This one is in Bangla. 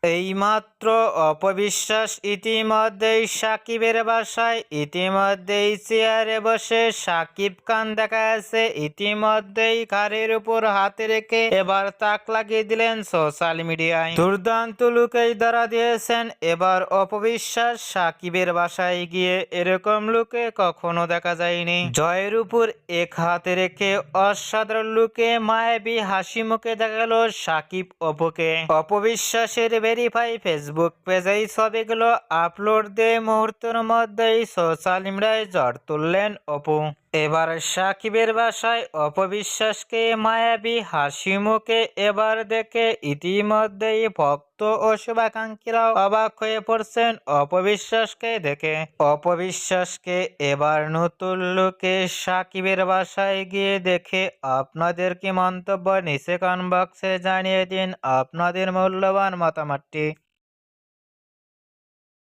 এইমাত্র অপবিশ্বাস ইতিমধ্যেই সাকিবের বাসায় ইতিমধ্যেই চেয়ারে বসে সাকিব খান দেখা যাচ্ছে ইতিমধ্যেই ঘাড়ের উপর হাতে রেখে এবার তাক লাগিয়ে দিলেন সোশ্যাল মিডিয়ায়। দুর্দান্ত লুকেই ধরা দিয়েছেন এবার অপবিশ্বাস। সাকিবের বাসায় গিয়ে এরকম লুকে কখনো দেখা যায়নি। জয়ের উপর এক হাতে রেখে অসাধারণ লুকে মায়াবী হাসি মুখে দেখা গেল সাকিব অপুকে। অপবিশ্বাসের ভেরিফাই ফেসবুক পেজেই ছবিগুলো আপলোড দিয়ে মুহূর্তের মধ্যেই সোশ্যাল মিডিয়ায় ঝড় তুললেন অপু। এবার সাকিবের বাসায় অপবিশ্বাসকে মায়াবী হাসি মুখে এবার দেখে ইতিমধ্যেই ভক্ত ও শুভাকাঙ্ক্ষীরাও অবাক হয়ে পড়ছেন অপবিশ্বাসকে দেখে। অপবিশ্বাসকে এবার নতুন লুকে সাকিবের বাসায় গিয়ে দেখে আপনাদের কি মন্তব্য নিচে কমেন্ট বক্সে জানিয়ে দিন আপনাদের মূল্যবান মতামতটি।